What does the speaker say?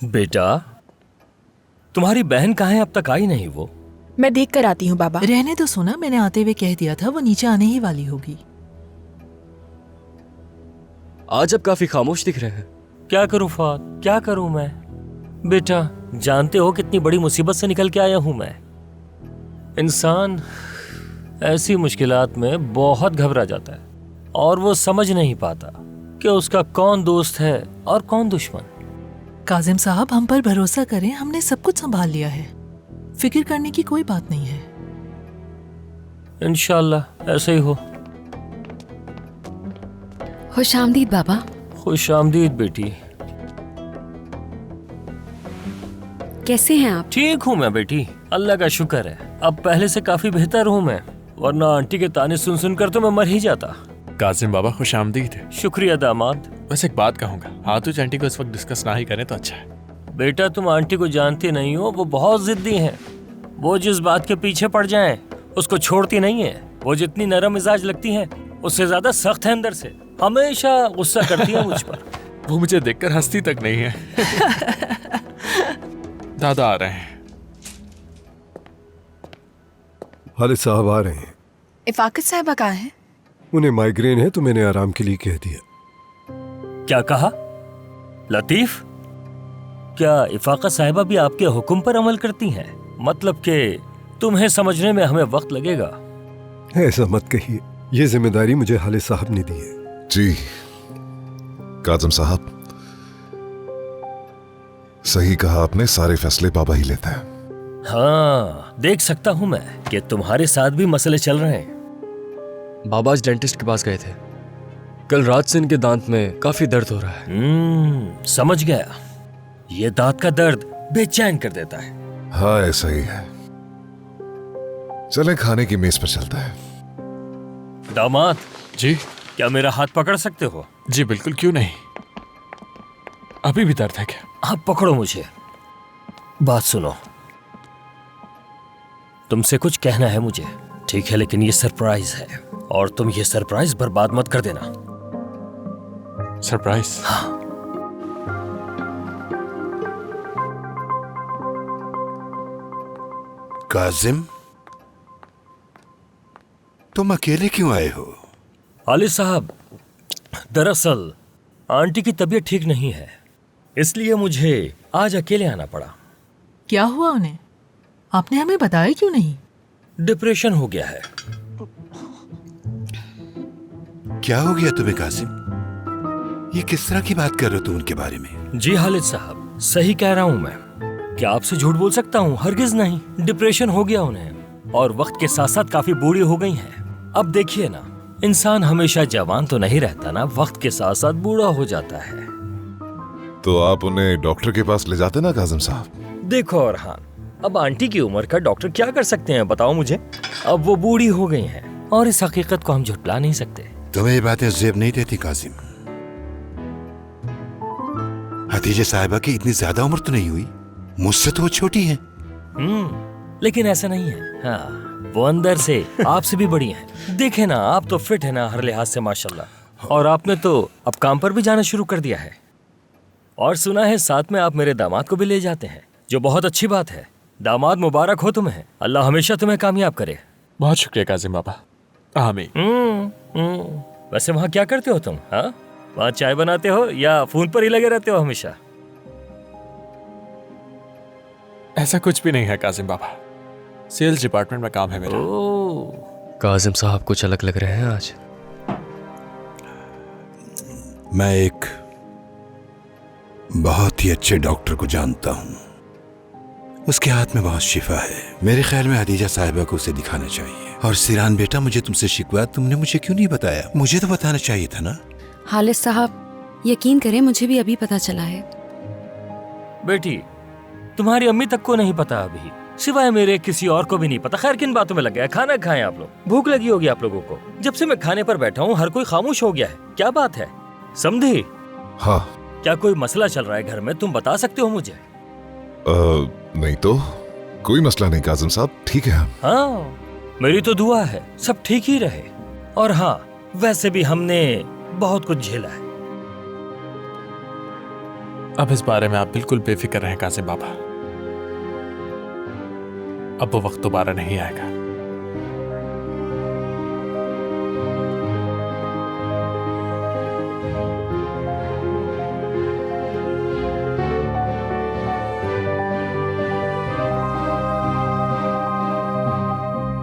बेटा, तुम्हारी बहन कहाँ है? अब तक आई नहीं वो। मैं देख कर आती हूँ बाबा। रहने तो सुना, मैंने आते हुए कह दिया था वो नीचे आने ही वाली होगी। आज अब काफी खामोश दिख रहे हैं। क्या करूँ फात, क्या करूँ मैं? बेटा, जानते हो कितनी बड़ी मुसीबत से निकल के आया हूँ मैं। इंसान ऐसी मुश्किलात में बहुत घबरा जाता है और वो समझ नहीं पाता कि उसका कौन दोस्त है और कौन दुश्मन। काजिम साहब, हम पर भरोसा करें, हमने सब कुछ संभाल लिया है। फिक्र करने की कोई बात नहीं है। इंशाल्लाह ऐसे ही हो। खुशामदीद बाबा। खुश आमदीद बेटी। कैसे हैं आप? ठीक हूँ मैं बेटी, अल्लाह का शुक्र है। अब पहले से काफी बेहतर हूँ मैं, वरना आंटी के ताने सुन सुन कर तो मैं मर ही जाता। काजिम बाबा खुश आमदीद है। शुक्रिया दामाद। बस एक बात कहूंगा, हाथुज आंटी को इस वक्त डिस्कस ना ही करें तो अच्छा है। बेटा, तुम आंटी को जानती नहीं हो, वो बहुत जिद्दी हैं। वो जिस बात के पीछे पड़ जाएं, उसको छोड़ती नहीं है। वो जितनी नरम मिजाज लगती हैं, उससे ज्यादा सख्त है अंदर से। हमेशा गुस्सा करती है मुझ पर। वो मुझे देखकर हंसती तक नहीं है। दादा आ रहे हैं। खालिद साहब आ रहे हैं। इफाकत साहिबा कहाँ है? उन्हें माइग्रेन है तो मैंने आराम के लिए कह दिया। क्या कहा लतीफ? क्या इफाका साहिबा भी आपके हुक्म पर अमल करती हैं? मतलब कि तुम्हें समझने में हमें वक्त लगेगा। ऐसा मत कहिए, ये जिम्मेदारी मुझे खालिद साहब ने दी है। जी काजिम साहब, सही कहा आपने, सारे फैसले बाबा ही लेते हैं। हाँ, देख सकता हूँ मैं कि तुम्हारे साथ भी मसले चल रहे हैं। बाबा आज डेंटिस्ट के पास गए थे। कल रात से इनके दांत में काफी दर्द हो रहा है। समझ गया। ये दांत का दर्द बेचैन कर देता है। हाँ ऐसा ही है। चलें खाने की मेज पर चलता है। दामाद जी। क्या मेरा हाथ पकड़ सकते हो? जी बिल्कुल, क्यों नहीं। अभी भी दर्द है क्या? आप पकड़ो मुझे। बात सुनो, तुमसे कुछ कहना है मुझे, ठीक है? लेकिन ये सरप्राइज है और तुम ये सरप्राइज बर्बाद मत कर देना। सरप्राइज? हाँ। काजिम, तुम अकेले क्यों आए हो? खालिद साहब, दरअसल आंटी की तबीयत ठीक नहीं है, इसलिए मुझे आज अकेले आना पड़ा। क्या हुआ उन्हें? आपने हमें बताया क्यों नहीं? डिप्रेशन हो गया है। क्या हो गया तुम्हें काजिम? ये किस तरह की बात कर रहे हो तुम उनके बारे में? जी खालिद साहब, सही कह रहा हूँ मैं। क्या आपसे झूठ बोल सकता हूँ? हरगिज नहीं। डिप्रेशन हो गया उन्हें और वक्त के साथ साथ काफी बूढ़ी हो गई हैं। अब देखिए ना, इंसान हमेशा जवान तो नहीं रहता ना, वक्त के साथ साथ बूढ़ा हो जाता है। तो आप उन्हें डॉक्टर के पास ले जाते ना काजिम साहब। देखो अरहान, अब आंटी की उम्र का डॉक्टर क्या कर सकते हैं बताओ मुझे? अब वो बूढ़ी हो गई हैं और इस हकीकत को हम झुटला नहीं सकते। तुम्हें ये बातें जेब नहीं देती काजिम। हतीजे साहिबा की इतनी ज्यादा उम्र तो नहीं हुई, मुझसे तो वो छोटी हैं। लेकिन ऐसा नहीं है। हाँ, वो अंदर से आपसे भी बड़ी हैं। देखे ना, आप तो फिट है ना हर लिहाज से माशाल्लाह। और आपने तो अब काम पर भी जाना शुरू कर दिया है। और सुना है साथ में आप मेरे दामाद को भी ले जाते हैं, जो बहुत अच्छी बात है। दामाद मुबारक हो तुम्हें, अल्लाह हमेशा तुम्हें कामयाब करे। बहुत शुक्रिया काजिम बाबा। आमीन। वैसे वहाँ क्या करते हो तुम? हाँ, वहाँ चाय बनाते हो या फोन पर ही लगे रहते हो हमेशा? ऐसा कुछ भी नहीं है काजिम बाबा, सेल्स डिपार्टमेंट में काम है मेरा। काजिम साहब कुछ अलग लग रहे हैं आज। मैं एक बहुत ही अच्छे डॉक्टर को जानता हूँ, उसके हाथ में बहुत शिफा है। मेरे ख्याल में हदीजा साहिबा को उसे दिखाना चाहिए। और सिरान बेटा, मुझे तुमसे शिकवा, तुमने मुझे क्यों नहीं बताया? मुझे तो बताना चाहिए था ना। खालिद साहब, यकीन करें मुझे भी अभी पता चला है। बेटी, तुम्हारी अम्मी तक को नहीं पता अभी, सिवाय मेरे किसी और को भी नहीं पता। खैर, किन बातों में लग गया? खाना खाएं आप लोग, भूख लगी होगी आप लोगों को। जब से मैं खाने पर बैठा हूँ हर कोई खामोश हो गया है। क्या बात है? समझी? हाँ। क्या कोई मसला चल रहा है घर में? तुम बता सकते हो मुझे? नहीं तो कोई मसला नहीं काजिम साहब, ठीक है हम। हाँ, मेरी तो दुआ है सब ठीक ही रहे। और हाँ, वैसे भी हमने बहुत कुछ झेला है। अब इस बारे में आप बिल्कुल बेफिक्र रहें कासिम बाबा। अब वो वक्त दोबारा नहीं आएगा।